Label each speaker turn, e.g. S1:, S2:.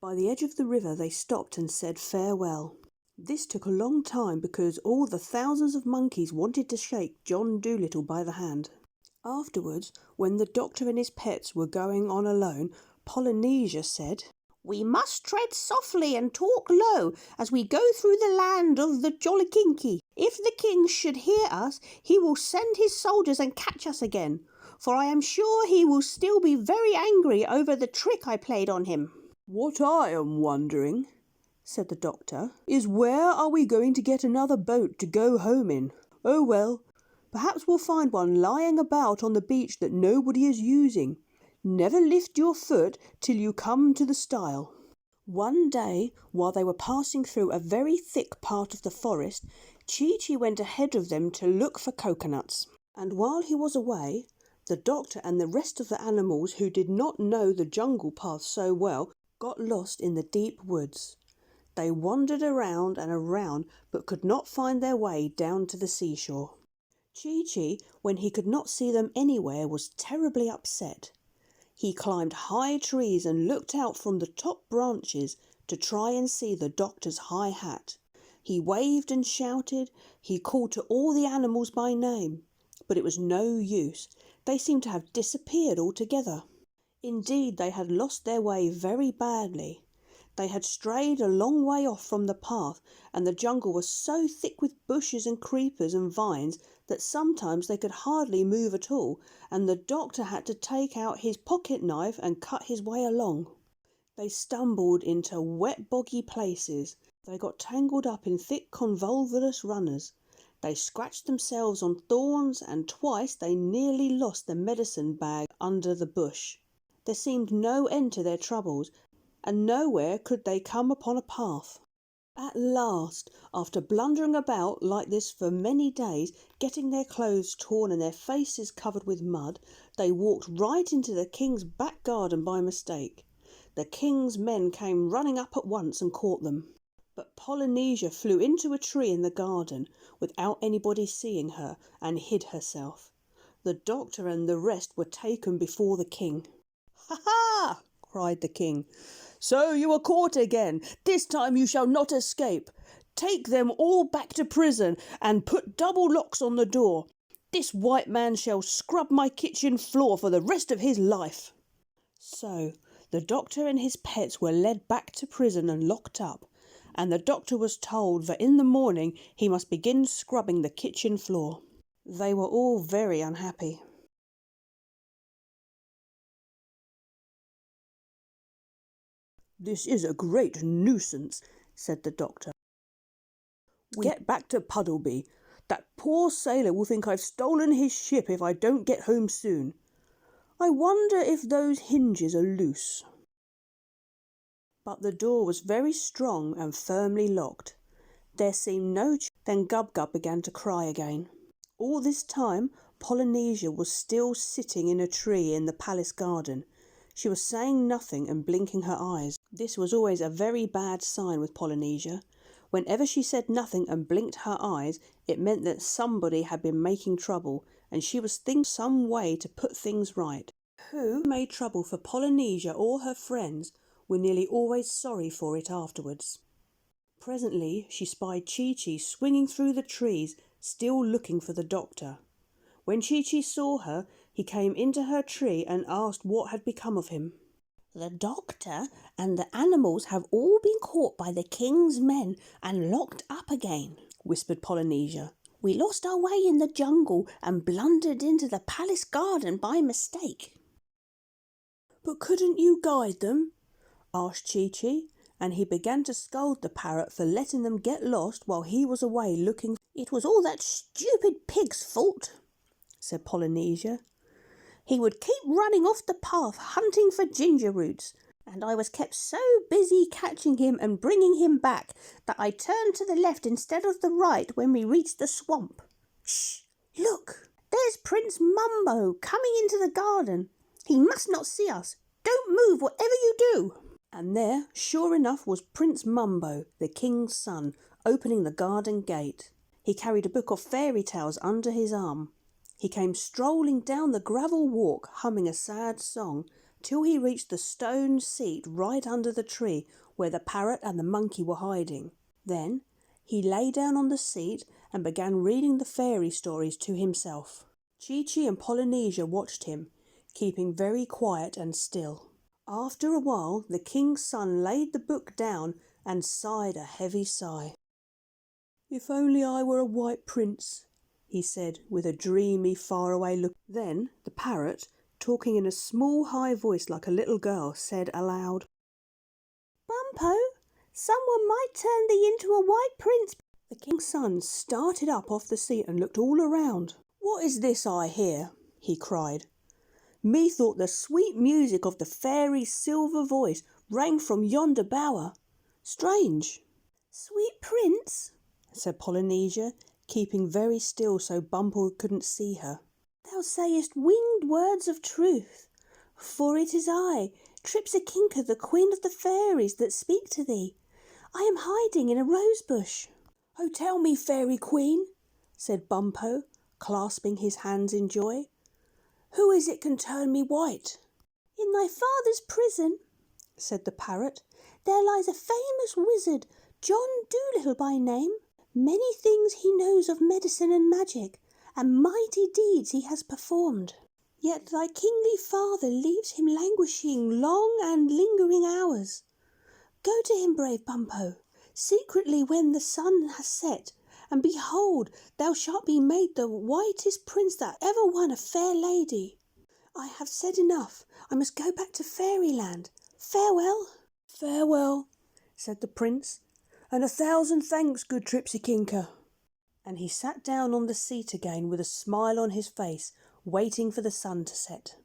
S1: By the edge of the river they stopped and said farewell. This took a long time because all the thousands of monkeys wanted to shake John Dolittle by the hand. Afterwards, when the doctor and his pets were going on alone, Polynesia said, "We must tread softly and talk low as we go through the land of the Jollikinki. If the king should hear us, he will send his soldiers and catch us again, for I am sure he will still be very angry over the trick I played on him." "What I am wondering," said the doctor, "is where are we going to get another boat to go home in? Oh well, perhaps we'll find one lying about on the beach that nobody is using. Never lift your foot till you come to the stile." One day, while they were passing through a very thick part of the forest, Chi-Chi went ahead of them to look for coconuts. And while he was away, the doctor and the rest of the animals who did not know the jungle path so well got lost in the deep woods. They wandered around and around but could not find their way down to the seashore. Chi-Chi, when he could not see them anywhere, was terribly upset. He climbed high trees and looked out from the top branches to try and see the doctor's high hat. He waved and shouted, he called to all the animals by name, but it was no use. They seemed to have disappeared altogether. Indeed, they had lost their way very badly. They had strayed a long way off from the path, and the jungle was so thick with bushes and creepers and vines that sometimes they could hardly move at all, and the doctor had to take out his pocket knife and cut his way along. They stumbled into wet boggy places. They got tangled up in thick convolvulus runners. They scratched themselves on thorns, and twice they nearly lost the medicine bag under the bush. There seemed no end to their troubles, and nowhere could they come upon a path. At last, after blundering about like this for many days, getting their clothes torn and their faces covered with mud, they walked right into the king's back garden by mistake. The king's men came running up at once and caught them. But Polynesia flew into a tree in the garden without anybody seeing her and hid herself. The doctor and the rest were taken before the king. "Ha ha!" cried the king. "So you are caught again. This time you shall not escape. Take them all back to prison and put double locks on the door. This white man shall scrub my kitchen floor for the rest of his life." So the doctor and his pets were led back to prison and locked up, and the doctor was told that in the morning he must begin scrubbing the kitchen floor. They were all very unhappy. "This is a great nuisance," said the doctor. "Get back to Puddleby. That poor sailor will think I've stolen his ship if I don't get home soon. I wonder if those hinges are loose." But the door was very strong and firmly locked. There seemed no Then Gub-Gub began to cry again. All this time Polynesia was still sitting in a tree in the palace garden. She was saying nothing and blinking her eyes. This was always a very bad sign with Polynesia. Whenever she said nothing and blinked her eyes, it meant that somebody had been making trouble, and she was thinking some way to put things right. Who made trouble for Polynesia or her friends were nearly always sorry for it afterwards. Presently she spied Chi-Chi swinging through the trees, still looking for the doctor. When Chi-Chi saw her, he came into her tree and asked what had become of him. "The doctor and the animals have all been caught by the king's men and locked up again," whispered Polynesia. "We lost our way in the jungle and blundered into the palace garden by mistake." "But couldn't you guide them?" asked Chi-Chi, and he began to scold the parrot for letting them get lost while he was away looking. "It was all that stupid pig's fault," said Polynesia. "He would keep running off the path hunting for ginger roots, and I was kept so busy catching him and bringing him back that I turned to the left instead of the right when we reached the swamp. Shh! Look! There's Prince Mumbo coming into the garden. He must not see us. Don't move, whatever you do." And there, sure enough, was Prince Mumbo, the king's son, opening the garden gate. He carried a book of fairy tales under his arm. He came strolling down the gravel walk, humming a sad song, till he reached the stone seat right under the tree where the parrot and the monkey were hiding. Then he lay down on the seat and began reading the fairy stories to himself. Chi-Chi and Polynesia watched him, keeping very quiet and still. After a while, the king's son laid the book down and sighed a heavy sigh. "If only I were a white prince," he said with a dreamy, faraway look. Then the parrot, talking in a small, high voice like a little girl, said aloud, "Bumpo, someone might turn thee into a white prince." The king's son started up off the seat and looked all around. "What is this I hear?" he cried. "Methought the sweet music of the fairy's silver voice rang from yonder bower. Strange." "Sweet prince," said Polynesia, keeping very still so Bumpo couldn't see her. "Thou sayest winged words of truth, for it is I, Tripsikinka, the queen of the fairies, that speak to thee. I am hiding in a rose bush." "Oh, tell me, fairy queen," said Bumpo, clasping his hands in joy. "Who is it can turn me white?" "In thy father's prison," said the parrot, "there lies a famous wizard, John Dolittle by name. Many things he knows of medicine and magic, and mighty deeds he has performed. Yet thy kingly father leaves him languishing long and lingering hours. Go to him, brave Bumpo, secretly when the sun has set, and behold, thou shalt be made the whitest prince that ever won a fair lady. I have said enough. I must go back to fairyland. Farewell." "Farewell," said the prince, "and 1,000 thanks, good Tripsikinka." And he sat down on the seat again with a smile on his face, waiting for the sun to set.